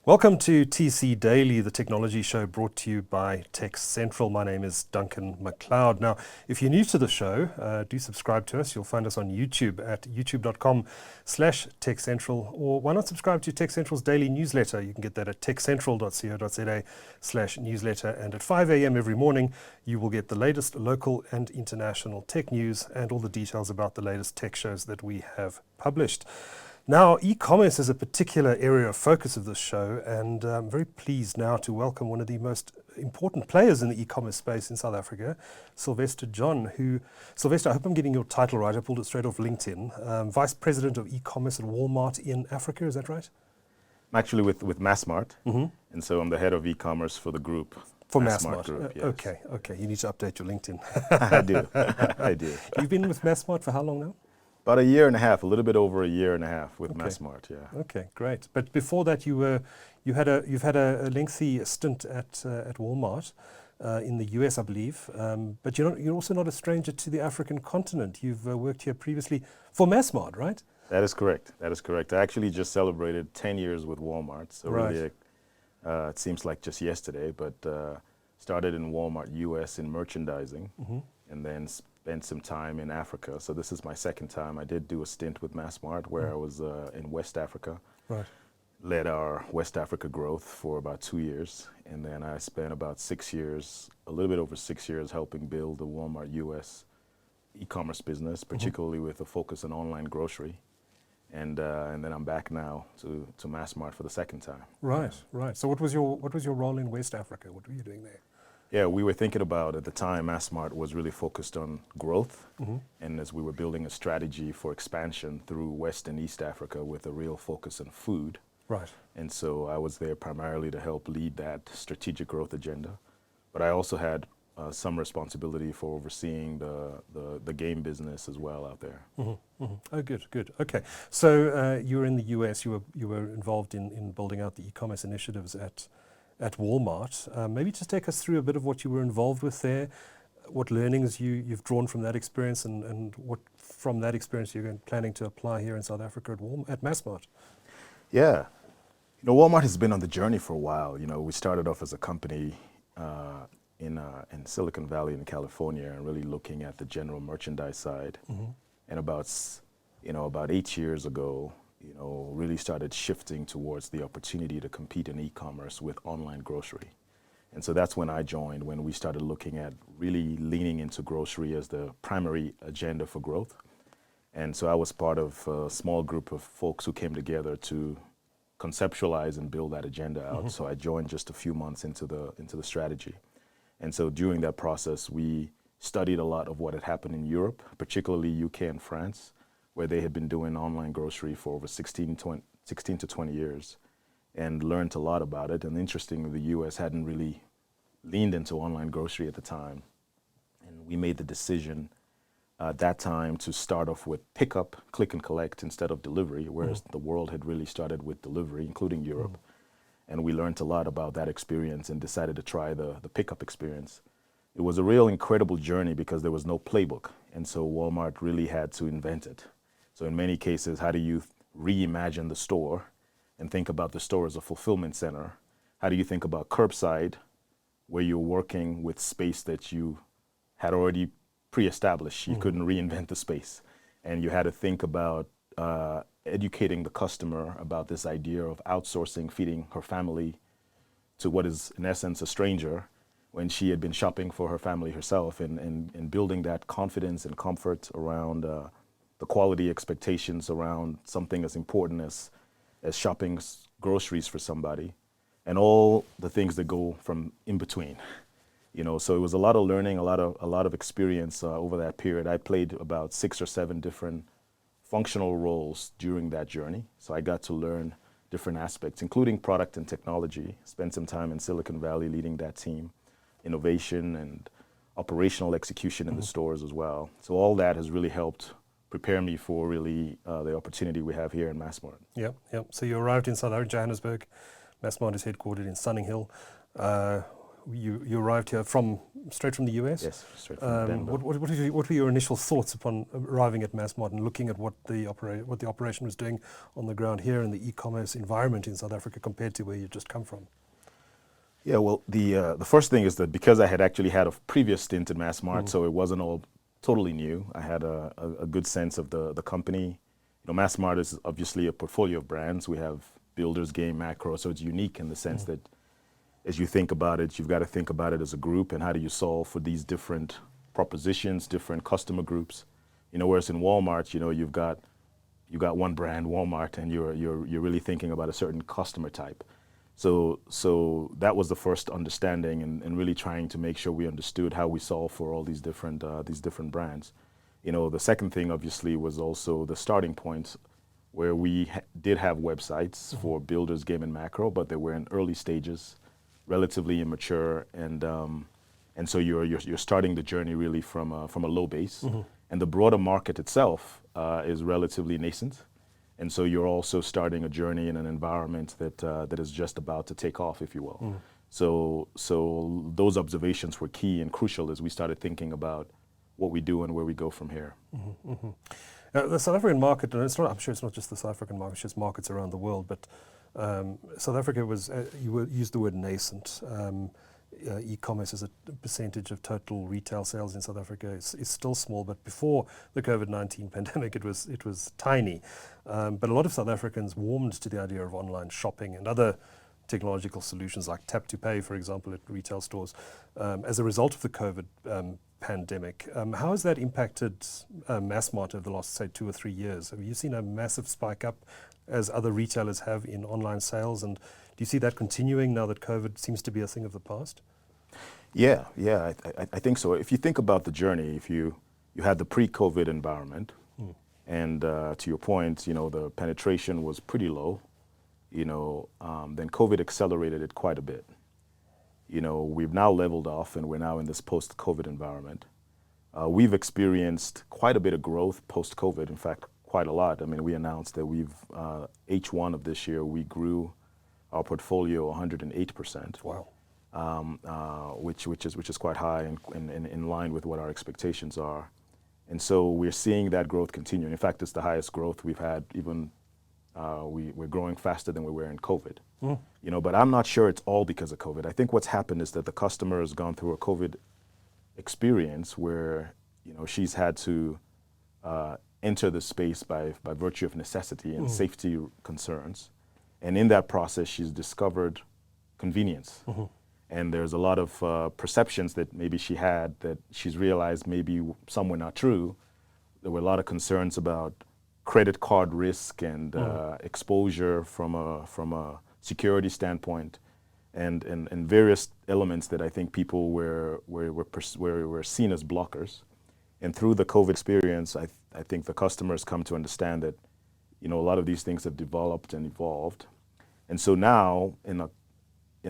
Welcome to TC Daily, the technology show brought to you by TechCentral. My name is Duncan McLeod. Now, if you're new to the show, do subscribe to us. You'll find us on YouTube at youtube.com/TechCentral, or why not subscribe to TechCentral's daily newsletter? You can get that at techcentral.co.za/newsletter. And at 5 a.m. every morning, you will get the latest local and international tech news and all the details about the latest tech shows that we have published. Now, e-commerce is a particular area of focus of this show, and I'm very pleased now to welcome one of the most important players in the e-commerce space in South Africa, Sylvester John, Sylvester, I hope I'm getting your title right, I pulled it straight off LinkedIn, Vice President of e-commerce at Walmart in Africa, is that right? I'm actually with Massmart, and so I'm the head of e-commerce for the group. For Massmart Group, yes. Okay, you need to update your LinkedIn. I do. You've been with Massmart for how long now? About a year and a half, a little bit over a year and a half with Massmart, yeah. Okay, great. But before that, you've had a lengthy stint at Walmart in the US, I believe. But you're also not a stranger to the African continent. You've worked here previously for Massmart, right? That is correct. I actually just celebrated 10 years with Walmart, so really, it seems like just yesterday. But started in Walmart US in merchandising, and then spent some time in Africa. So this is my second time. I did do a stint with Massmart where I was in West Africa. Right. Led our West Africa growth for about 2 years. And then I spent about 6 years, a little bit over 6 years, helping build the Walmart US e-commerce business, particularly with a focus on online grocery. And then I'm back now to Massmart for the second time. Right. So what was your role in West Africa? What were you doing there? Yeah, we were thinking about, at the time, Massmart was really focused on growth. And as we were building a strategy for expansion through West and East Africa with a real focus on food. Right. And so I was there primarily to help lead that strategic growth agenda. But I also had some responsibility for overseeing the game business as well out there. Oh, good. Okay. So you were in the US, you were involved in building out the e-commerce initiatives at Walmart. Maybe just take us through a bit of what you were involved with there, what learnings you've drawn from that experience, and what from that experience you're planning to apply here in South Africa at Massmart. Yeah. Walmart has been on the journey for a while. We started off as a company in Silicon Valley in California and really looking at the general merchandise side. And about 8 years ago, really started shifting towards the opportunity to compete in e-commerce with online grocery. And so that's when I joined, when we started looking at really leaning into grocery as the primary agenda for growth. And so I was part of a small group of folks who came together to conceptualize and build that agenda out. So I joined just a few months into the strategy. And so during that process, we studied a lot of what had happened in Europe, particularly UK and France, where they had been doing online grocery for over 16 to 20 years, and learned a lot about it. And interestingly, the US hadn't really leaned into online grocery at the time. And we made the decision at that time to start off with pickup, click and collect instead of delivery, whereas the world had really started with delivery, including Europe. And we learned a lot about that experience and decided to try the pickup experience. It was a real incredible journey because there was no playbook. And so Walmart really had to invent it. So in many cases, how do you reimagine the store and think about the store as a fulfillment center? How do you think about curbside, where you're working with space that you had already pre-established? You couldn't reinvent the space. And you had to think about educating the customer about this idea of outsourcing, feeding her family to what is, in essence, a stranger when she had been shopping for her family herself, and building that confidence and comfort around the quality expectations around something as important as shopping groceries for somebody, and all the things that go from in between. So it was a lot of learning, a lot of experience over that period. I played about 6 or 7 different functional roles during that journey. So I got to learn different aspects, including product and technology. Spent some time in Silicon Valley leading that team, innovation and operational execution in the stores as well. So all that has really helped prepare me for really the opportunity we have here in Massmart. Yep. So you arrived in Johannesburg. Massmart is headquartered in Sunninghill. you arrived here straight from the US? Yes, straight from Denver. What were your initial thoughts upon arriving at Massmart and looking at what the operation was doing on the ground here in the e-commerce environment in South Africa compared to where you just come from? Yeah, well, the first thing is that because I had actually had a previous stint in Massmart, so it wasn't all totally new. I had a good sense of the company. Massmart is obviously a portfolio of brands. We have Builders, Game, Macro, so it's unique in the sense that as you think about it, you've got to think about it as a group and how do you solve for these different propositions, different customer groups. Whereas in Walmart, you've got one brand, Walmart, and you're really thinking about a certain customer type. So that was the first understanding and really trying to make sure we understood how we solve for all these different brands. The second thing obviously was also the starting points where we did have websites for Builders, Game, and Macro, but they were in early stages, relatively immature, and so you're starting the journey really from a low base, and the broader market itself is relatively nascent, and so you're also starting a journey in an environment that is just about to take off, if you will. So those observations were key and crucial as we started thinking about what we do and where we go from here. The South African market, and I'm sure it's not just the South African market, it's just markets around the world, but South Africa was, you used the word nascent. E-commerce as a percentage of total retail sales in South Africa is still small, but before the COVID-19 pandemic, it was tiny. But a lot of South Africans warmed to the idea of online shopping and other technological solutions like tap to pay, for example, at retail stores, as a result of the COVID pandemic. How has that impacted Massmart over the last, say, 2 or 3 years? Have you seen a massive spike up as other retailers have in online sales? And do you see that continuing now that COVID seems to be a thing of the past? Yeah, I think so. If you think about the journey, if you had the pre-COVID environment, and to your point, the penetration was pretty low, then COVID accelerated it quite a bit. We've now leveled off and we're now in this post-COVID environment. We've experienced quite a bit of growth post-COVID, in fact, quite a lot. I mean, we announced that H1 of this year, we grew our portfolio 108%. Wow. Which is quite high and in line with what our expectations are. And so we're seeing that growth continue. In fact, it's the highest growth we've had, even we're growing faster than we were in COVID. But I'm not sure it's all because of COVID. I think what's happened is that the customer has gone through a COVID experience where she's had to enter the space by virtue of necessity and safety concerns. And in that process, she's discovered convenience. And there's a lot of perceptions that maybe she had that she's realized maybe some were not true. There were a lot of concerns about credit card risk and exposure from a security standpoint, and various elements that I think people were seen as blockers. And through the COVID experience, I think the customers come to understand that a lot of these things have developed and evolved. And so now in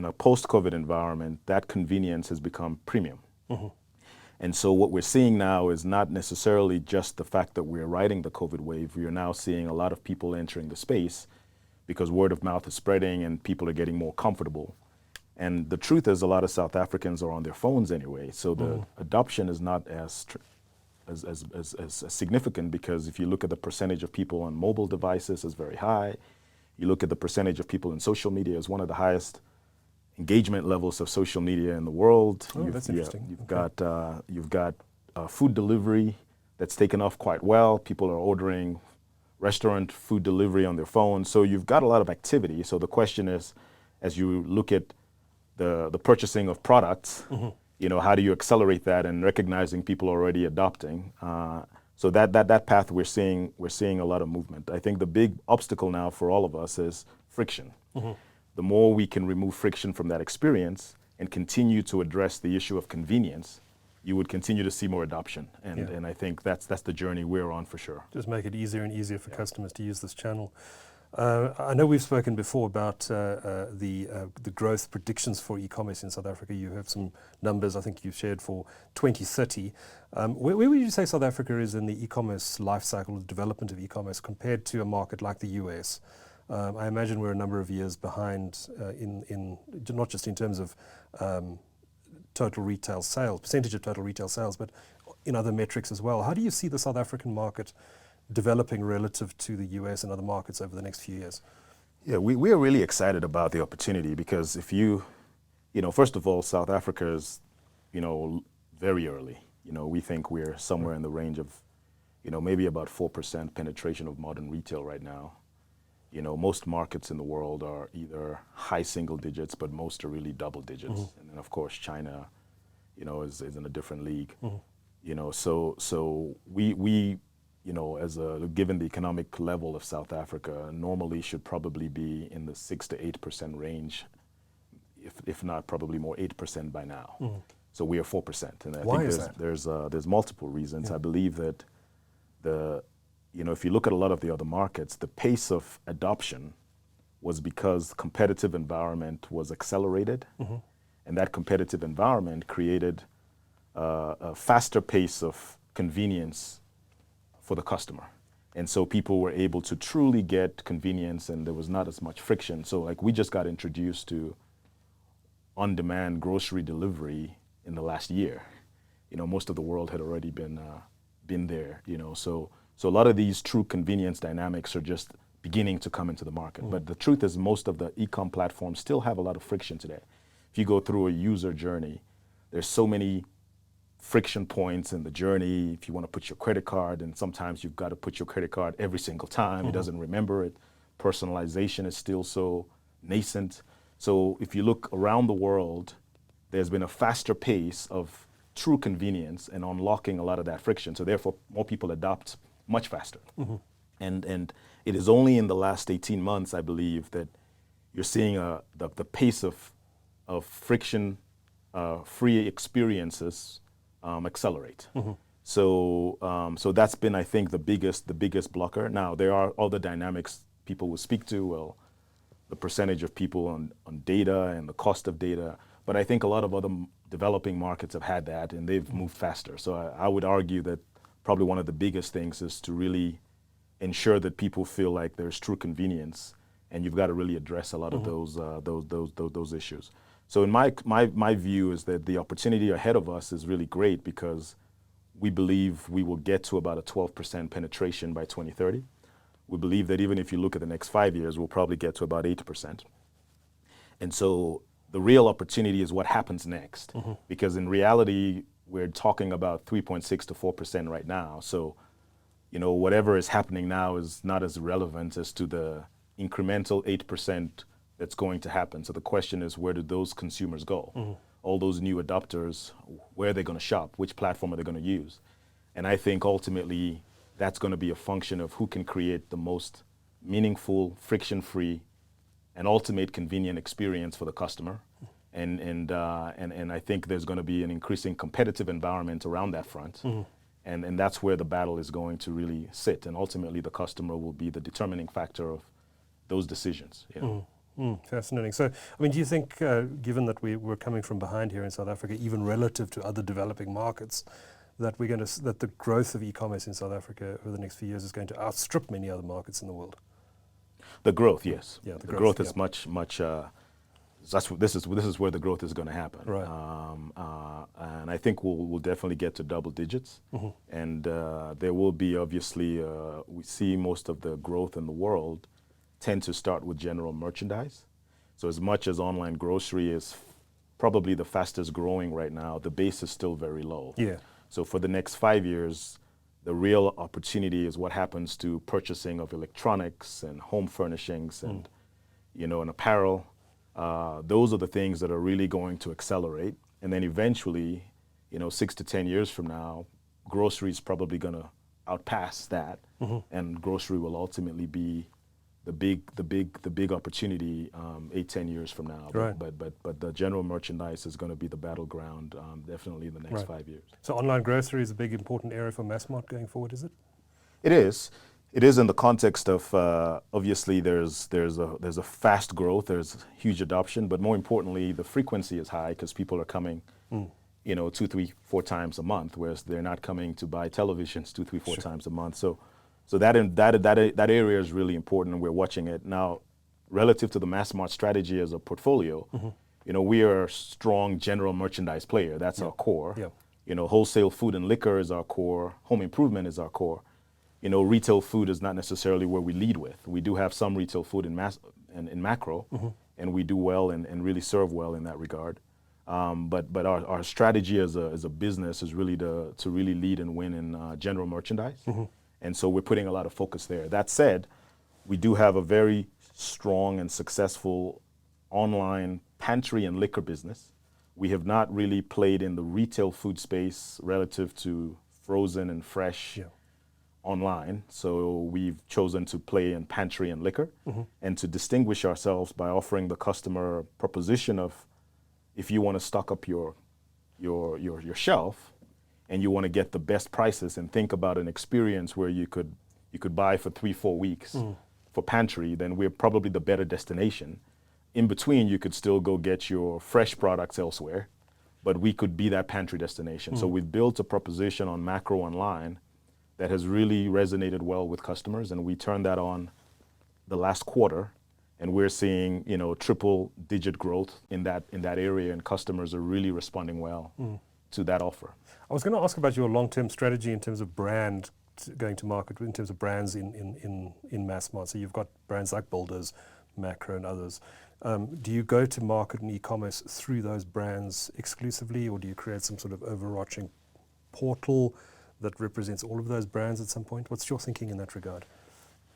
a post-COVID environment, that convenience has become premium. And so what we're seeing now is not necessarily just the fact that we're riding the COVID wave. We are now seeing a lot of people entering the space because word of mouth is spreading and people are getting more comfortable. And the truth is a lot of South Africans are on their phones anyway. So the adoption is not as significant, because if you look at the percentage of people on mobile devices, it's very high. You look at the percentage of people in social media, is one of the highest engagement levels of social media in the world. That's interesting. You've got food delivery that's taken off quite well. People are ordering restaurant food delivery on their phone. So you've got a lot of activity. So the question is, as you look at the purchasing of products, how do you accelerate that and recognizing people already adopting? So that path we're seeing a lot of movement. I think the big obstacle now for all of us is friction. The more we can remove friction from that experience and continue to address the issue of convenience, you would continue to see more adoption. And I think that's the journey we're on for sure. Just make it easier and easier for customers to use this channel. I know we've spoken before about the growth predictions for e-commerce in South Africa. You have some numbers I think you've shared for 2030. Where would you say South Africa is in the e-commerce life cycle, the development of e-commerce, compared to a market like the US? I imagine we're a number of years behind in not just in terms of total retail sales, percentage of total retail sales, but in other metrics as well. How do you see the South African market developing relative to the US and other markets over the next few years? Yeah, we are really excited about the opportunity because if you know, first of all, South Africa is, you know, very early. You know, we think we're somewhere in the range of, you know, maybe about 4% penetration of modern retail right now. You know, most markets in the world are either high single digits, but most are really double digits. And then of course China, you know, is in a different league. You know, so we you know, given the economic level of South Africa, normally should probably be in the 6 to 8% range, if not probably more 8% by now. So we are 4%, and I Why think is that? there's multiple reasons. I believe that you know, if you look at a lot of the other markets, the pace of adoption was because the competitive environment was accelerated, and that competitive environment created a faster pace of convenience for the customer. And so people were able to truly get convenience, and there was not as much friction. So like we just got introduced to on-demand grocery delivery in the last year. You know, most of the world had already been there, you know, so a lot of these true convenience dynamics are just beginning to come into the market. But the truth is most of the e-com platforms still have a lot of friction today. If you go through a user journey, there's so many friction points in the journey. If you want to put your credit card, and sometimes you've got to put your credit card every single time. It doesn't remember it. Personalization is still so nascent. So if you look around the world, there's been a faster pace of true convenience and unlocking a lot of that friction. So therefore, more people adopt much faster. And it is only in the last 18 months, I believe, that you're seeing the pace of friction free experiences accelerate. So that's been, I think, the biggest blocker. Now, there are other dynamics people will speak to, well, the percentage of people on data and the cost of data. But I think a lot of other developing markets have had that, and they've moved faster. So I would argue that probably one of the biggest things is to really ensure that people feel like there's true convenience, and you've got to really address a lot of those issues. So in my view is that the opportunity ahead of us is really great because we believe we will get to about a 12% penetration by 2030. We believe that even if you look at the next 5 years, we'll probably get to about 8%. And so the real opportunity is what happens next, because in reality, we're talking about 3.6 to 4% right now. So, you know, whatever is happening now is not as relevant as to the incremental 8% that's going to happen. So the question is, where do those consumers go? All those new adopters, where are they going to shop? Which platform are they going to use? And I think ultimately that's going to be a function of who can create the most meaningful, friction-free, and ultimate convenient experience for the customer. And I think there's going to be an increasing competitive environment around that front. And that's where the battle is going to really sit. And ultimately, the customer will be the determining factor of those decisions. You know? Fascinating. So, I mean, do you think, given that we're coming from behind here in South Africa, even relative to other developing markets, that that the growth of e-commerce in South Africa over the next few years is going to outstrip many other markets in the world? The growth, yes. Yeah, the growth is much. This is where the growth is going to happen. Right. And I think we'll definitely get to double digits. And there will be obviously we see most of the growth in the world tend to start with general merchandise. So as much as online grocery is probably the fastest growing right now, the base is still very low. Yeah. So for the next 5 years, the real opportunity is what happens to purchasing of electronics and home furnishings and, you know, and apparel. Those are the things that are really going to accelerate. And then eventually, you know, 6 to 10 years from now, grocery is probably going to outpass that, and grocery will ultimately be the big opportunity 8-10 years from now. Right. But the general merchandise is going to be the battleground definitely in the next 5 years. So online grocery is a big important area for Massmart going forward, is it? It is. It is in the context of obviously there's a fast growth, there's huge adoption, but more importantly the frequency is high because people are coming, you know, 2, 3, 4 times a month, whereas they're not coming to buy televisions 2, 3, 4 times a month. So that area is really important, and we're watching it now. Relative to the Massmart strategy as a portfolio, We are a strong general merchandise player. That's our core. Wholesale food and liquor is our core. Home improvement is our core. Retail food is not necessarily where we lead with. We do have some retail food in macro, and we do well and really serve well in that regard. But our strategy as a business is really to really lead and win in general merchandise. And so we're putting a lot of focus there. That said, we do have a very strong and successful online pantry and liquor business. We have not really played in the retail food space relative to frozen and fresh online. So we've chosen to play in pantry and liquor and to distinguish ourselves by offering the customer a proposition of, if you want to stock up your shelf and you want to get the best prices and think about an experience where you could buy for 3-4 weeks for pantry, then we're probably the better destination. In between, you could still go get your fresh products elsewhere, but we could be that pantry destination. So we've built a proposition on Macro Online that has really resonated well with customers, and we turned that on the last quarter, and we're seeing triple-digit growth in that area, and customers are really responding well to that offer. I was going to ask about your long-term strategy in terms of brand going to market, in terms of brands in Massmart. So you've got brands like Builders, Macro, and others. Do you go to market in e-commerce through those brands exclusively, or do you create some sort of overarching portal that represents all of those brands at some point? What's your thinking in that regard?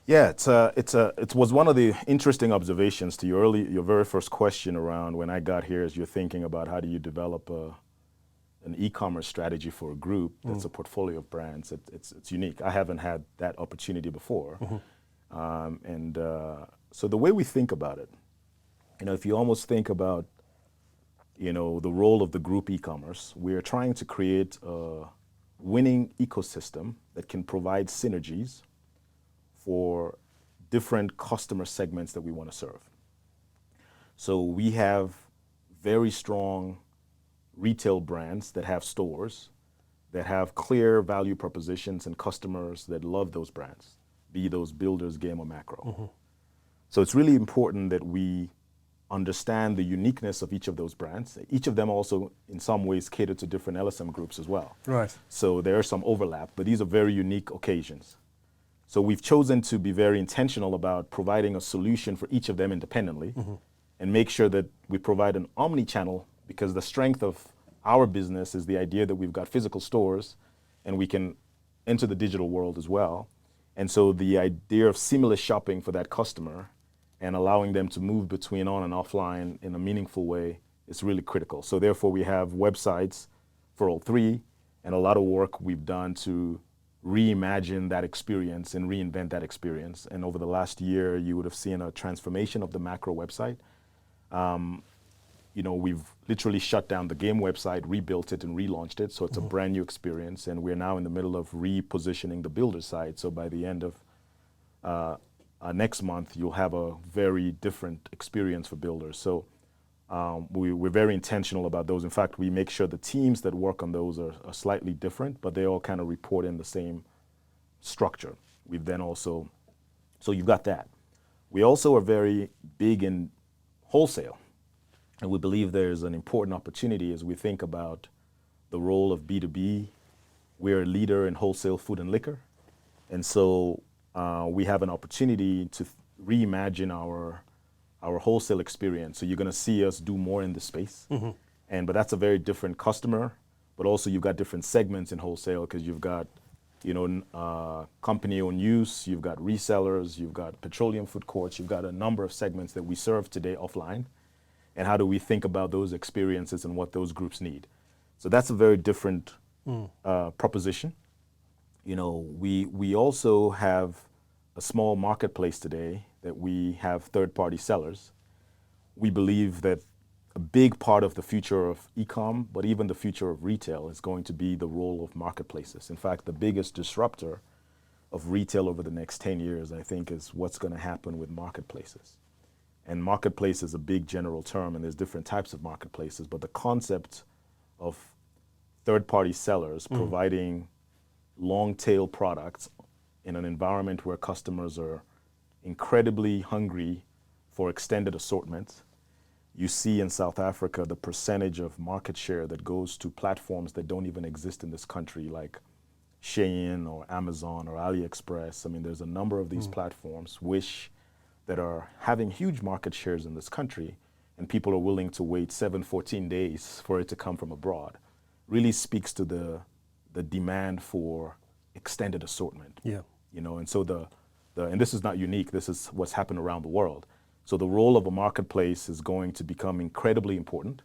Yeah, it was one of the interesting observations to your very first question around when I got here, as you're thinking about how do you develop an e-commerce strategy for a group that's a portfolio of brands. It's unique. I haven't had that opportunity before. So the way we think about it, if you almost think about, the role of the group e-commerce, we're trying to create a winning ecosystem that can provide synergies for different customer segments that we want to serve. So we have very strong retail brands that have stores, that have clear value propositions and customers that love those brands, be those Builders, Game, or Macro. So it's really important that we understand the uniqueness of each of those brands. Each of them also, in some ways, cater to different LSM groups as well. Right. So there is some overlap, but these are very unique occasions. So we've chosen to be very intentional about providing a solution for each of them independently and make sure that we provide an omni-channel, because the strength of our business is the idea that we've got physical stores and we can enter the digital world as well. And so the idea of seamless shopping for that customer and allowing them to move between on and offline in a meaningful way is really critical. So therefore we have websites for all three, and a lot of work we've done to reimagine that experience and reinvent that experience. And over the last year, you would have seen a transformation of the Macro website. We've literally shut down the Game website, rebuilt it, and relaunched it. So it's a brand new experience. And we're now in the middle of repositioning the Builder site. So by the end of next month, you'll have a very different experience for Builders. So we're very intentional about those. In fact, we make sure the teams that work on those are slightly different, but they all kind of report in the same structure. We've then also, so you've got that. We also are very big in wholesale. And we believe there's an important opportunity as we think about the role of B2B. We're a leader in wholesale food and liquor. And so we have an opportunity to reimagine our wholesale experience. So you're going to see us do more in this space. But that's a very different customer, but also you've got different segments in wholesale, because you've got company-owned use, you've got resellers, you've got petroleum food courts, you've got a number of segments that we serve today offline. And how do we think about those experiences and what those groups need? So that's a very different proposition. We also have a small marketplace today that we have third-party sellers. We believe that a big part of the future of e-com, but even the future of retail, is going to be the role of marketplaces. In fact, the biggest disruptor of retail over the next 10 years, I think, is what's going to happen with marketplaces. And marketplace is a big general term, and there's different types of marketplaces, but the concept of third-party sellers providing long-tail products in an environment where customers are incredibly hungry for extended assortment, you see in South Africa the percentage of market share that goes to platforms that don't even exist in this country, like Shein or Amazon or AliExpress. I mean, there's a number of these platforms that are having huge market shares in this country, and people are willing to wait 14 days for it to come from abroad. Really speaks to the demand for extended assortment. Yeah. You know, and so and this is not unique, this is what's happened around the world. So the role of a marketplace is going to become incredibly important.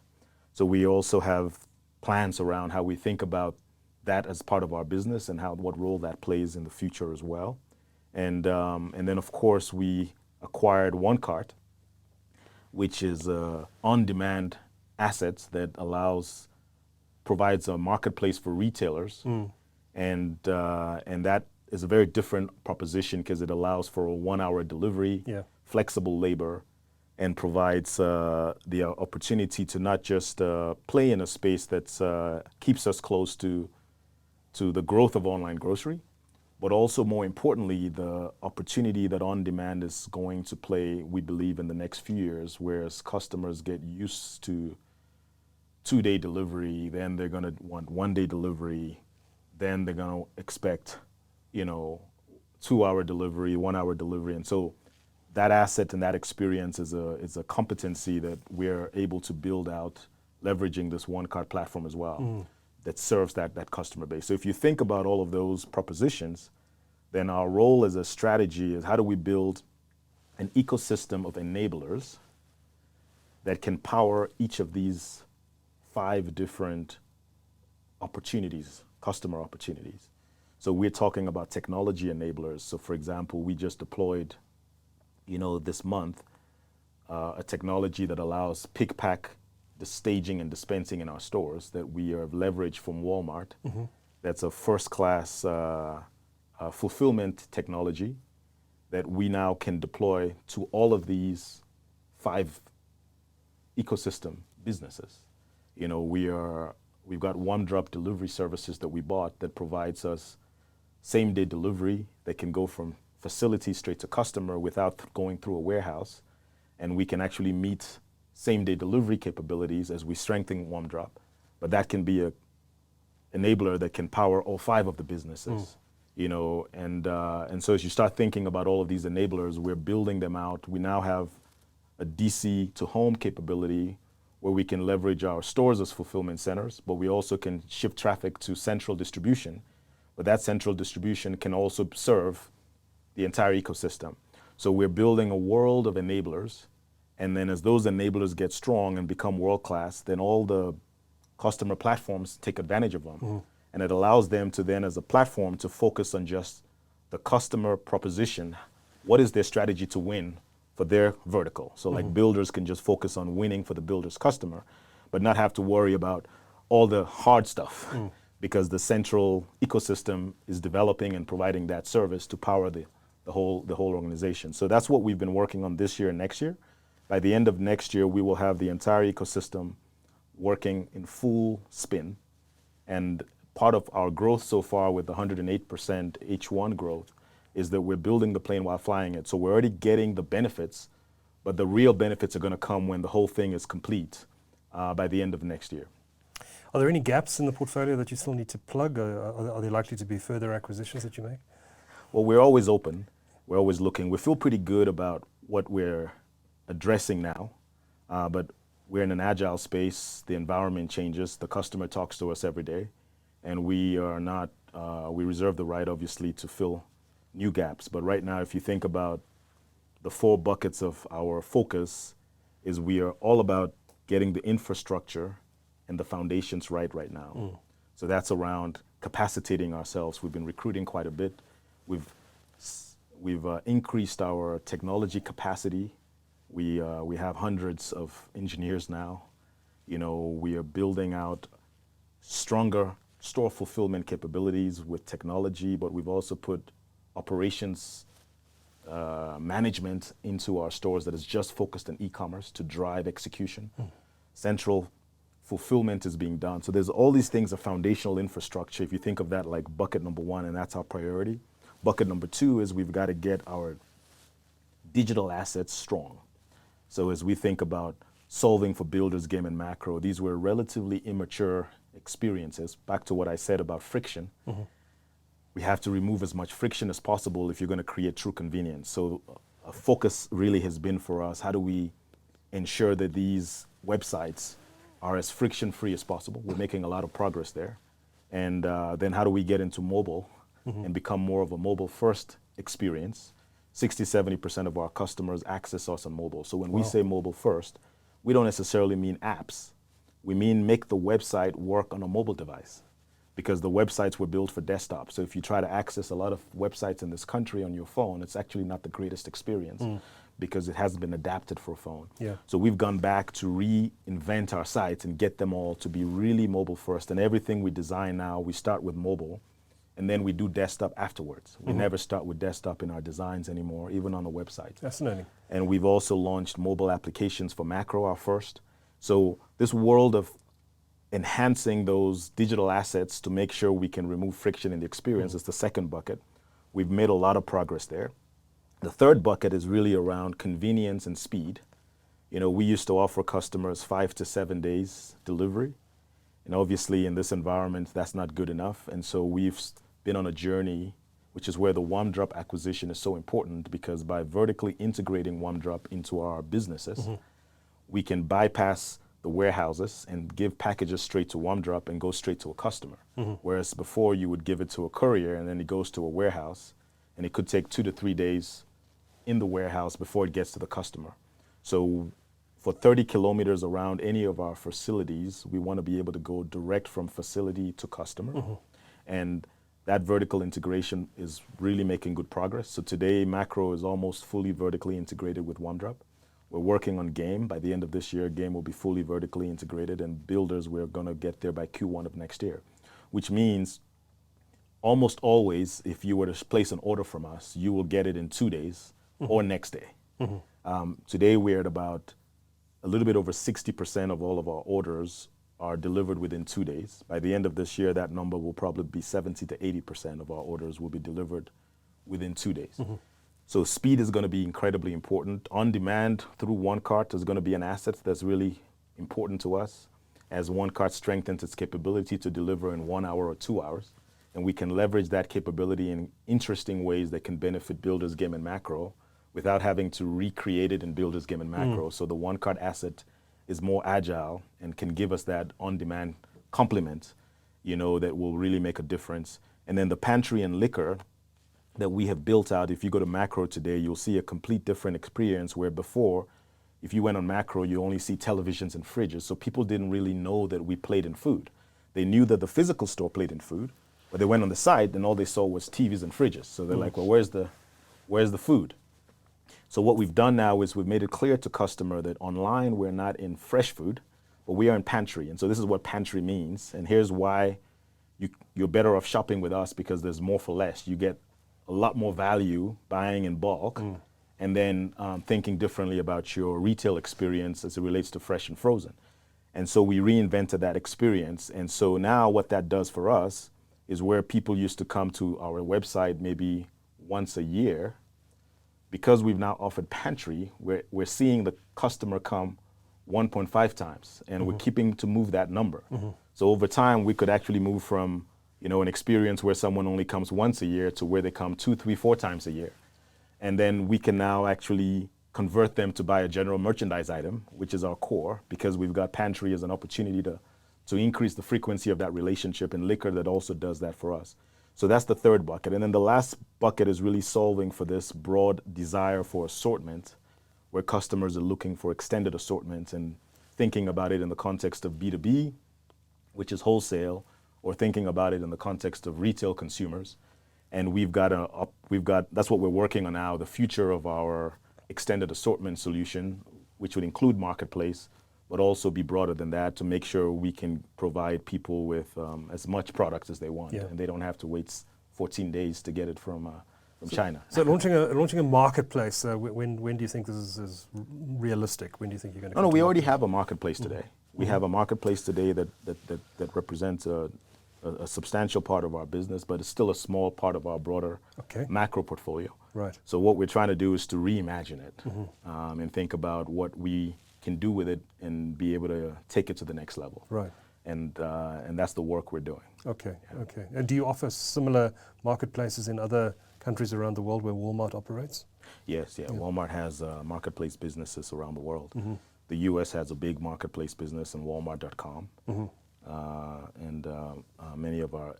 So we also have plans around how we think about that as part of our business and what role that plays in the future as well. And then of course we acquired OneCart, which is on-demand assets that provides a marketplace for retailers. And that is a very different proposition because it allows for a 1-hour delivery, flexible labor, and provides the opportunity to not just play in a space that keeps us close to the growth of online grocery, but also more importantly, the opportunity that on-demand is going to play, we believe, in the next few years, whereas customers get used to 2-day delivery, then they're gonna want 1-day delivery, then they're gonna expect, 2-hour delivery, 1-hour delivery. And so that asset and that experience is a competency that we're able to build out, leveraging this OneCart platform as well, that serves that customer base. So if you think about all of those propositions, then our role as a strategy is how do we build an ecosystem of enablers that can power each of these 5 different opportunities, customer opportunities. So we're talking about technology enablers. So for example, we just deployed, this month, a technology that allows pick, pack, the staging and dispensing in our stores that we have leveraged from Walmart. That's a first-class fulfillment technology that we now can deploy to all of these 5 ecosystem businesses. We've got one-drop delivery services that we bought that provides us same-day delivery that can go from facility straight to customer without going through a warehouse, and we can actually meet same-day delivery capabilities as we strengthen One Drop. But that can be a enabler that can power all 5 of the businesses, and so as you start thinking about all of these enablers, we're building them out. We now have a DC to home capability where we can leverage our stores as fulfillment centers, but we also can shift traffic to central distribution. But that central distribution can also serve the entire ecosystem. So we're building a world of enablers. And then as those enablers get strong and become world-class, then all the customer platforms take advantage of them. And it allows them to then, as a platform, to focus on just the customer proposition. What is their strategy to win for their vertical? So like builders can just focus on winning for the builder's customer, but not have to worry about all the hard stuff because the central ecosystem is developing and providing that service to power the whole organization. So that's what we've been working on this year and next year. By the end of next year, we will have the entire ecosystem working in full spin. And part of our growth so far with the 108% H1 growth is that we're building the plane while flying it. So we're already getting the benefits, but the real benefits are going to come when the whole thing is complete by the end of next year. Are there any gaps in the portfolio that you still need to plug? Are there likely to be further acquisitions that you make? Well, we're always open. We're always looking. We feel pretty good about what we're addressing now, but we're in an agile space. The environment changes. The customer talks to us every day, and we are not. We reserve the right, obviously, to fill new gaps. But right now, if you think about the 4 buckets of our focus, is we are all about getting the infrastructure and the foundations right now. So that's around capacitating ourselves. We've been recruiting quite a bit. We've increased our technology capacity. We have hundreds of engineers now. We are building out stronger store fulfillment capabilities with technology, but we've also put operations management into our stores that is just focused on e-commerce to drive execution. Central fulfillment is being done. So there's all these things of foundational infrastructure. If you think of that like bucket number 1, and that's our priority. Bucket number 2 is we've got to get our digital assets strong. So as we think about solving for builders, game, and macro. These were relatively immature experiences. Back to what I said about friction. We have to remove as much friction as possible if you're going to create true convenience. So a focus really has been for us, how do we ensure that these websites are as friction-free as possible? We're making a lot of progress there. And then how do we get into mobile and become more of a mobile-first experience? 60-70% of our customers access us on mobile. So when we say mobile first, we don't necessarily mean apps. We mean make the website work on a mobile device, because the websites were built for desktop. So if you try to access a lot of websites in this country on your phone, it's actually not the greatest experience because it hasn't been adapted for a phone. So we've gone back to reinvent our sites and get them all to be really mobile first. And everything we design now, we start with mobile, and then we do desktop afterwards. We never start with desktop in our designs anymore, even on the website. Fascinating. And we've also launched mobile applications for Macro, our first. So this world of enhancing those digital assets to make sure we can remove friction in the experience is the second bucket. We've made a lot of progress there. The third bucket is really around convenience and speed. You know, we used to offer customers 5 to 7 days delivery. And obviously in this environment, that's not good enough. And so we've been on a journey, which is where the OneDrop acquisition is so important, because by vertically integrating OneDrop into our businesses, we can bypass the warehouses and give packages straight to OneDrop and go straight to a customer. Whereas before you would give it to a courier and then it goes to a warehouse, and it could take 2 to 3 days in the warehouse before it gets to the customer. So for 30 kilometers around any of our facilities, we want to be able to go direct from facility to customer. And that vertical integration is really making good progress. So today, Macro is almost fully vertically integrated with OneDrop. We're working on Game. By the end of this year, Game will be fully vertically integrated, and Builders, we're going to get there by Q1 of next year, which means almost always, if you were to place an order from us, you will get it in 2 days or next day. Today, we're at about a little bit over 60% of all of our orders are delivered within 2 days. By the end of this year, that number will probably be 70 to 80% of our orders will be delivered within 2 days. So speed is going to be incredibly important. On demand through OneCart is going to be an asset that's really important to us, as OneCart strengthens its capability to deliver in 1 hour or 2 hours. And we can leverage that capability in interesting ways that can benefit Builders, Game, and Macro without having to recreate it in Builders, Game, and Macro. So the OneCart asset is more agile and can give us that on-demand complement, you know, that will really make a difference. And then the pantry and liquor that we have built out, if you go to Macro today, you'll see a complete different experience, where before, if you went on Macro, you only see televisions and fridges. So people didn't really know that we played in food. They knew that the physical store played in food, but they went on the site and all they saw was TVs and fridges. So they're like, well, where's the food? So what we've done now is we've made it clear to customer that online we're not in fresh food, but we are in pantry. And so this is what pantry means. And here's why you're better off shopping with us, because there's more for less. You get a lot more value buying in bulk, and then thinking differently about your retail experience as it relates to fresh and frozen. And so we reinvented that experience. And so now what that does for us is, where people used to come to our website maybe once a year, because we've now offered pantry, we're seeing the customer come 1.5 times, and we're keeping to move that number. So over time, we could actually move from, you know, an experience where someone only comes once a year to where they come 2, 3, 4 times a year. And then we can now actually convert them to buy a general merchandise item, which is our core, because we've got pantry as an opportunity to increase the frequency of that relationship, and liquor that also does that for us. So that's the third bucket. And then the last bucket is really solving for this broad desire for assortment, where customers are looking for extended assortment and thinking about it in the context of B2B, which is wholesale, or thinking about it in the context of retail consumers. And we've got that's what we're working on now, the future of our extended assortment solution, which would include marketplace, but also be broader than that, to make sure we can provide people with as much product as they want, and they don't have to wait 14 days to get it from China. So launching a marketplace, when do you think this is realistic? When do you think you're going to? No, we already have a marketplace today. We have a marketplace today that represents a substantial part of our business, but it's still a small part of our broader macro portfolio. Right. So what we're trying to do is to reimagine it and think about what we can do with it and be able to take it to the next level. Right. And that's the work we're doing. Okay, okay. And do you offer similar marketplaces in other countries around the world where Walmart operates? Yes, yeah. Walmart has marketplace businesses around the world. Mm-hmm. The U.S. has a big marketplace business in Walmart.com. Mm-hmm. And many of our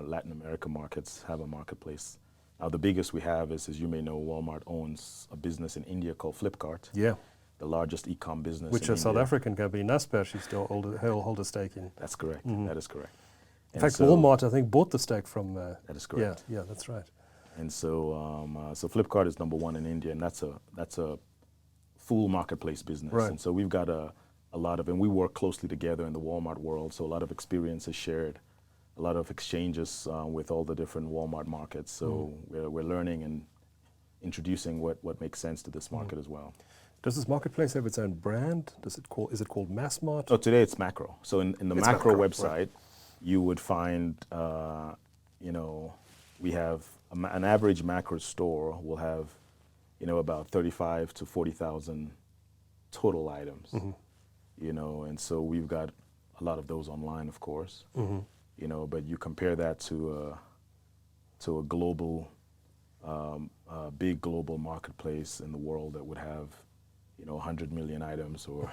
Latin American markets have a marketplace. Now, the biggest we have is, as you may know, Walmart owns a business in India called Flipkart. Yeah. The largest e-com business Which in a South India. African company, Naspers, you still hold a stake in. That's correct. Mm-hmm. That is correct. In fact, Walmart, I think, bought the stake from... that is correct. Yeah, that's right. And so, so Flipkart is number one in India, and that's a full marketplace business. Right. And so we've got a lot of, and we work closely together in the Walmart world, so a lot of experience is shared, a lot of exchanges with all the different Walmart markets. So we're learning and introducing what makes sense to this market as well. Does this marketplace have its own brand? Is it called Massmart? Oh, today it's Macro. So in the Macro website, right. you would find, we have an average Macro store will have, about 35 to 40,000 total items. Mm-hmm. And so we've got a lot of those online, of course. Mm-hmm. But you compare that to a global, big global marketplace in the world that would have, 100 million items, or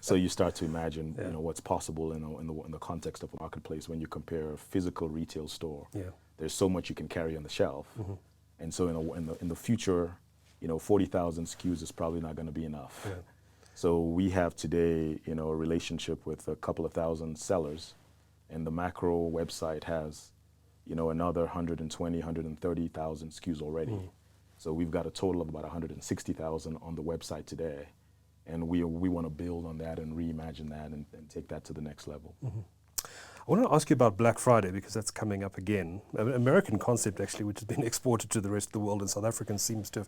so you start to imagine, what's possible in the context of a marketplace when you compare a physical retail store. Yeah. There's so much you can carry on the shelf, and so in the future, 40,000 SKUs is probably not going to be enough. Yeah. So we have today, a relationship with a couple of thousand sellers, and the Macro website has, another 120, 130,000 SKUs already. So we've got a total of about 160,000 on the website today, and we want to build on that and reimagine that and take that to the next level. I want to ask you about Black Friday, because that's coming up again. An American concept, actually, which has been exported to the rest of the world, and South Africans seem to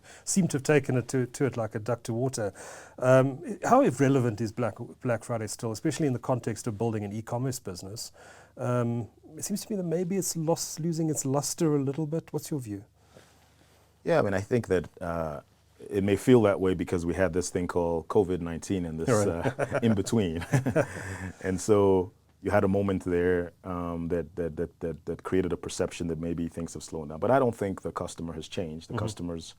have taken it to it like a duck to water. How relevant is Black Friday still, especially in the context of building an e-commerce business? It seems to me that maybe it's losing its luster a little bit. What's your view? Yeah, I mean, I think that it may feel that way because we had this thing called COVID-19 and this in between. And so you had a moment there that created a perception that maybe things have slowed down. But I don't think the customer has changed. The customers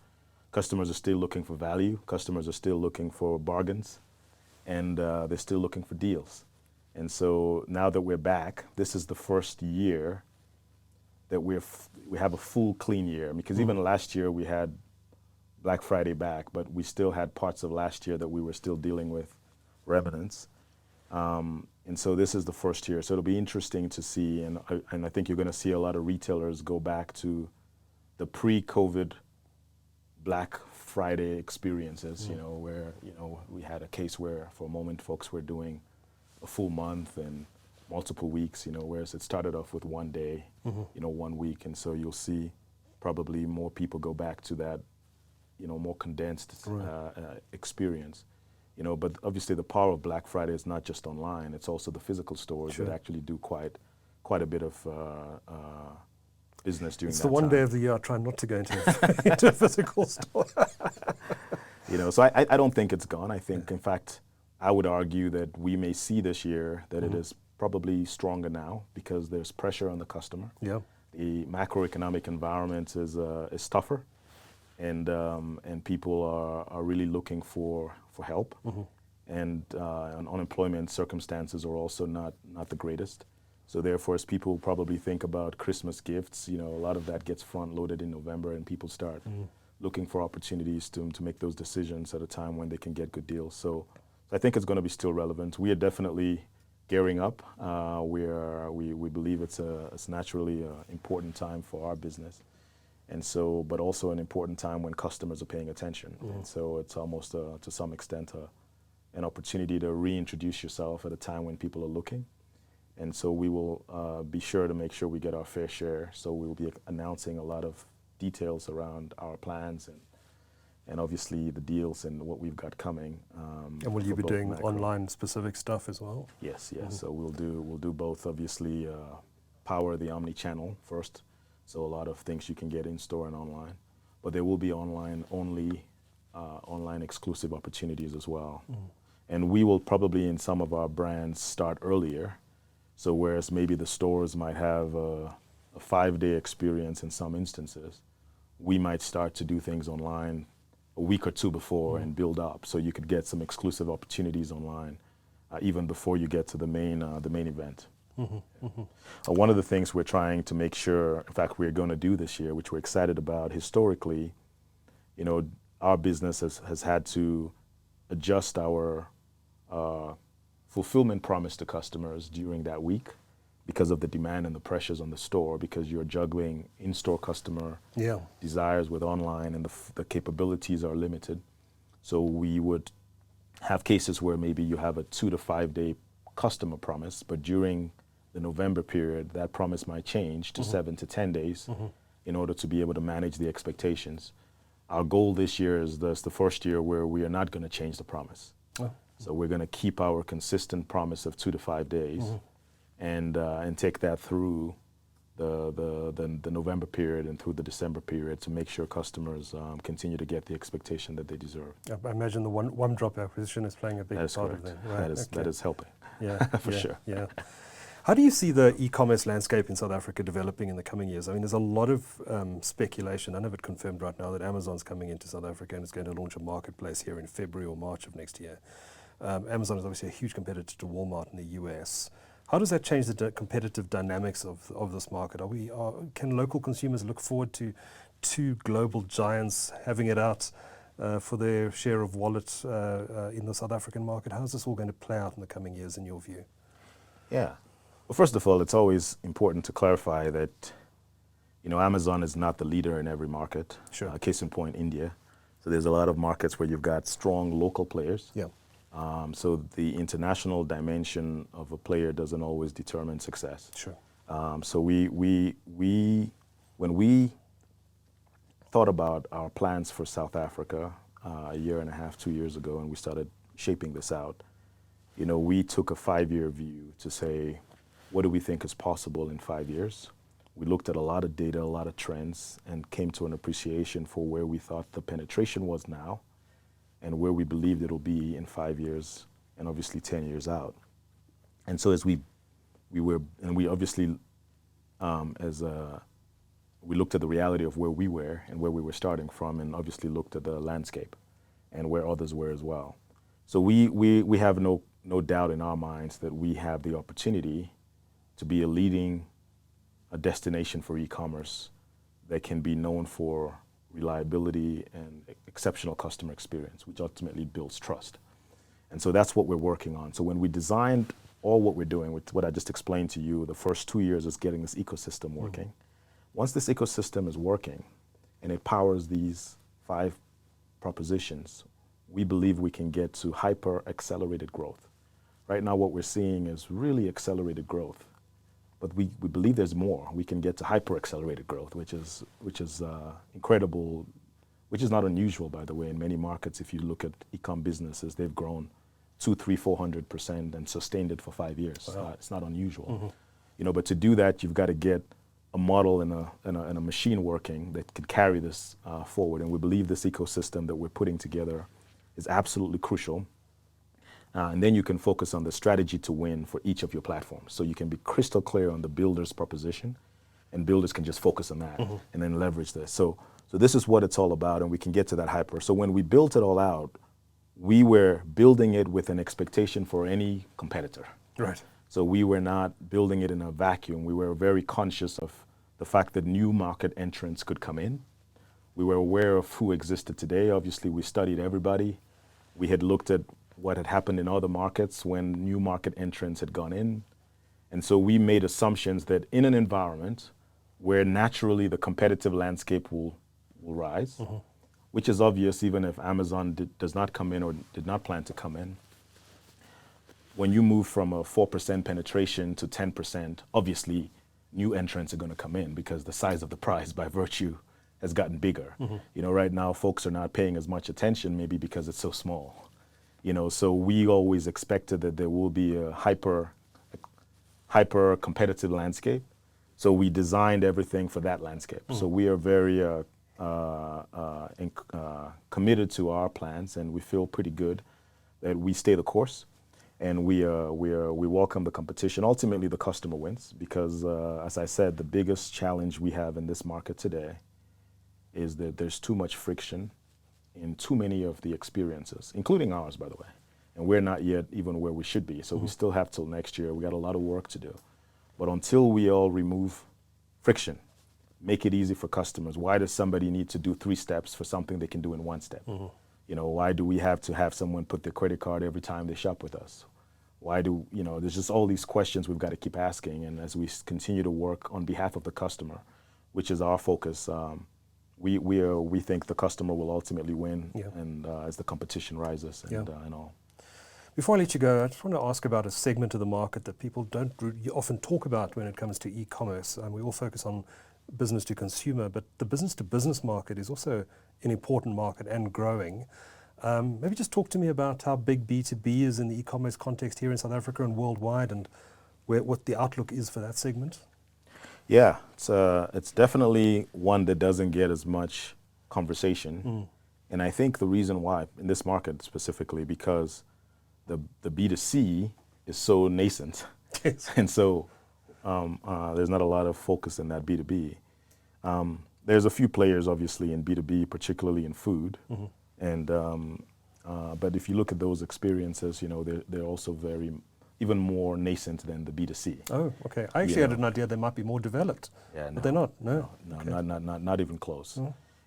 are still looking for value. Customers are still looking for bargains, and they're still looking for deals. And so now that we're back, this is the first year that we have a full clean year, because even last year we had Black Friday back, but we still had parts of last year that we were still dealing with remnants. And so this is the first year. So it'll be interesting to see, and I think you're going to see a lot of retailers go back to the pre-COVID Black Friday experiences, where, we had a case where for a moment folks were doing a full month and multiple weeks, whereas it started off with one day, 1 week. And so you'll see probably more people go back to that, more condensed experience. But obviously the power of Black Friday is not just online, it's also the physical stores that actually do quite a bit of business during that time. It's the one day of the year I try not to go into a physical store. So I don't think it's gone. I think, in fact, I would argue that we may see this year that it is probably stronger now because there's pressure on the customer. Yeah. The macroeconomic environment is tougher, and people are really looking for help. And unemployment circumstances are also not the greatest. So therefore, as people probably think about Christmas gifts, a lot of that gets front loaded in November, and people start looking for opportunities to make those decisions at a time when they can get good deals. So I think it's going to be still relevant. We are definitely gearing up. We believe it's naturally an important time for our business, and so, but also an important time when customers are paying attention. And so it's almost to some extent an opportunity to reintroduce yourself at a time when people are looking. And so we will be sure to make sure we get our fair share. So we will be announcing a lot of details around our plans and obviously the deals and what we've got coming. And will you be doing online specific stuff as well? Yes. So we'll do both. Obviously, power the omni-channel first. So a lot of things you can get in store and online, but there will be online only online exclusive opportunities as well. And we will probably in some of our brands start earlier. So whereas maybe the stores might have a 5-day experience in some instances, we might start to do things online a week or two before and build up. So you could get some exclusive opportunities online even before you get to the main event. One of the things we're trying to make sure, in fact, we're going to do this year, which we're excited about, historically, you know, our business has had to adjust our fulfillment promise to customers during that week because of the demand and the pressures on the store, because you're juggling in-store customer desires with online, and the capabilities are limited. So we would have cases where maybe you have a 2 to 5 day customer promise, but during the November period, that promise might change to 7 to 10 days in order to be able to manage the expectations. Our goal this year is the first year where we are not going to change the promise. So we're going to keep our consistent promise of 2 to 5 days and take that through the November period and through the December period to make sure customers continue to get the expectation that they deserve. I imagine the one drop acquisition is playing a big part of that. Right. That is helping. For sure. Yeah. How do you see the e-commerce landscape in South Africa developing in the coming years? I mean, there's a lot of speculation. I don't have it confirmed right now that Amazon's coming into South Africa and is going to launch a marketplace here in February or March of next year. Amazon is obviously a huge competitor to Walmart in the US. How does that change the competitive dynamics of this market? Can local consumers look forward to two global giants having it out for their share of wallet in the South African market? How is this all going to play out in the coming years in your view? Yeah. Well, first of all, it's always important to clarify that, you know, Amazon is not the leader in every market. Sure. Case in point, India. So there's a lot of markets where you've got strong local players. Yeah. So the international dimension of a player doesn't always determine success. Sure. So when we thought about our plans for South Africa a year and a half, 2 years ago, and we started shaping this out, you know, we took a 5-year view to say, what do we think is possible in 5 years? We looked at a lot of data, a lot of trends, and came to an appreciation for where we thought the penetration was now and where we believed it'll be in 5 years and obviously 10 years out. And so as we obviously, we looked at the reality of where we were and where we were starting from, and obviously looked at the landscape and where others were as well. So we have no doubt in our minds that we have the opportunity to be a destination for e-commerce that can be known for reliability and exceptional customer experience, which ultimately builds trust. And so that's what we're working on. So when we designed all what we're doing, with what I just explained to you, the first 2 years is getting this ecosystem working. Once this ecosystem is working and it powers these 5 propositions, we believe we can get to hyper-accelerated growth. Right now what we're seeing is really accelerated growth, but we believe there's more. We can get to hyper-accelerated growth, which is incredible, which is not unusual, by the way. In many markets, if you look at e-com businesses, they've grown 200%, 300%, 400% and sustained it for 5 years. Wow. It's not unusual. You know, but to do that, you've got to get a model and a machine working that can carry this forward. And we believe this ecosystem that we're putting together is absolutely crucial. And then you can focus on the strategy to win for each of your platforms. So you can be crystal clear on the builder's proposition, and builders can just focus on that and then leverage this. So this is what it's all about, and we can get to that hyper. So when we built it all out, we were building it with an expectation for any competitor. Right. So we were not building it in a vacuum. We were very conscious of the fact that new market entrants could come in. We were aware of who existed today. Obviously, we studied everybody. We had looked at what had happened in other markets when new market entrants had gone in. And so we made assumptions that in an environment where naturally the competitive landscape will rise, which is obvious even if Amazon does not come in or did not plan to come in. When you move from a 4% penetration to 10%, obviously new entrants are going to come in because the size of the prize by virtue has gotten bigger. You know, right now folks are not paying as much attention maybe because it's so small. You know, so we always expected that there will be a hyper competitive landscape. So we designed everything for that landscape. So we are very committed to our plans, and we feel pretty good that we stay the course, and we welcome the competition. Ultimately, the customer wins because, as I said, the biggest challenge we have in this market today is that there's too much friction in too many of the experiences, including ours, by the way. And we're not yet even where we should be, so we still have till next year. We got a lot of work to do. But until we all remove friction, make it easy for customers. Why does somebody need to do 3 steps for something they can do in 1 step? You know, why do we have to have someone put their credit card every time they shop with us? Why do, you know, there's just all these questions we've got to keep asking. And as we continue to work on behalf of the customer, which is our focus, we think the customer will ultimately win, and as the competition rises and all. Before I let you go, I just want to ask about a segment of the market that people don't often talk about when it comes to e-commerce. We all focus on business to consumer, but the business to business market is also an important market and growing. Maybe just talk to me about how big B2B is in the e-commerce context here in South Africa and worldwide, and what the outlook is for that segment. Yeah, it's definitely one that doesn't get as much conversation. And I think the reason why in this market specifically, because the B2C is so nascent. And so there's not a lot of focus in that B2B. There's a few players obviously in B2B, particularly in food. And but if you look at those experiences, you know, they're also even more nascent than the B2C. Oh, okay. I actually had an idea they might be more developed. Yeah, but they're not. No, okay. not even close.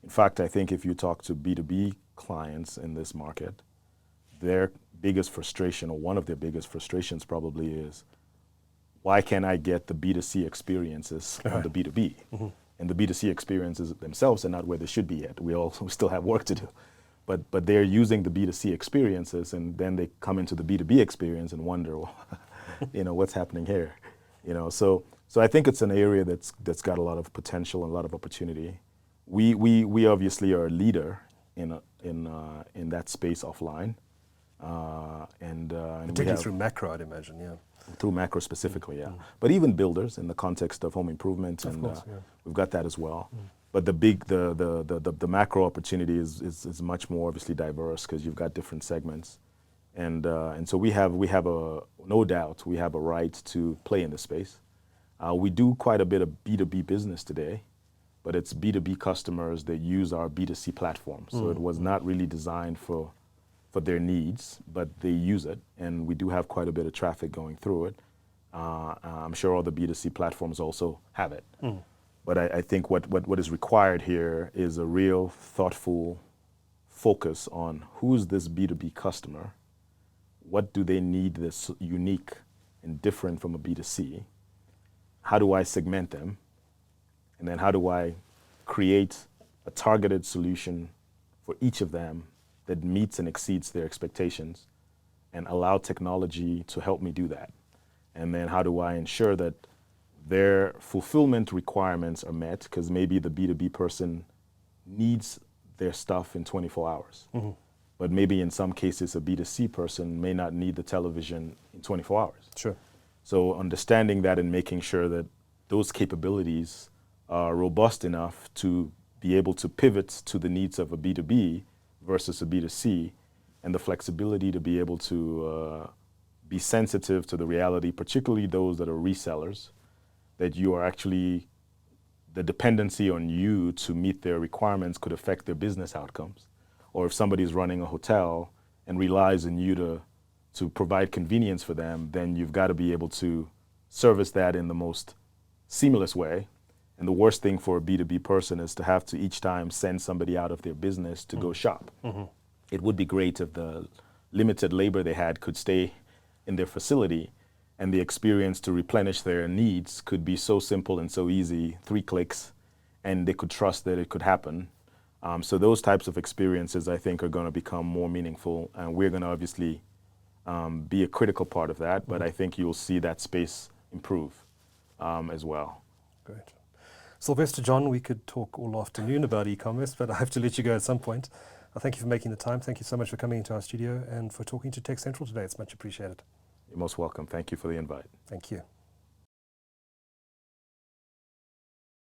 In fact, I think if you talk to B2B clients in this market, their biggest frustration, or one of their biggest frustrations probably, is why can't I get the B2C experiences on the B2B? And the B2C experiences themselves are not where they should be yet. We still have work to do. But they're using the B2C experiences, and then they come into the B2B experience and wonder, well, you know, what's happening here? You know, so I think it's an area that's got a lot of potential and a lot of opportunity. We obviously are a leader in that space offline. And particularly through Macro, I'd imagine, through Macro specifically, but even builders in the context of home improvement, of and course, we've got that as well. But the macro opportunity is much more obviously diverse because you've got different segments, and so we have no doubt we have a right to play in the space. We do quite a bit of B2B business today, but it's B2B customers that use our B2C platform. So it was not really designed for their needs, but they use it, and we do have quite a bit of traffic going through it. I'm sure all the B2C platforms also have it. But I think what is required here is a real thoughtful focus on who's this B2B customer, what do they need that's unique and different from a B2C, how do I segment them, and then how do I create a targeted solution for each of them that meets and exceeds their expectations, and allow technology to help me do that. And then how do I ensure that their fulfillment requirements are met, because maybe the B2B person needs their stuff in 24 hours. But maybe in some cases a B2C person may not need the television in 24 hours. Sure. So understanding that and making sure that those capabilities are robust enough to be able to pivot to the needs of a B2B versus a B2C, and the flexibility to be able to be sensitive to the reality, particularly those that are resellers, that you are actually, the dependency on you to meet their requirements could affect their business outcomes. Or if somebody's running a hotel and relies on you to provide convenience for them, then you've got to be able to service that in the most seamless way. And the worst thing for a B2B person is to have to each time send somebody out of their business to go shop. It would be great if the limited labor they had could stay in their facility, and the experience to replenish their needs could be so simple and so easy, 3 clicks, and they could trust that it could happen. So those types of experiences, I think, are going to become more meaningful, and we're going to obviously be a critical part of that, but I think you'll see that space improve as well. Great. Sylvester John, we could talk all afternoon about e-commerce, but I have to let you go at some point. Thank you for making the time. Thank you so much for coming into our studio and for talking to TechCentral today. It's much appreciated. You're most welcome. Thank you for the invite. Thank you.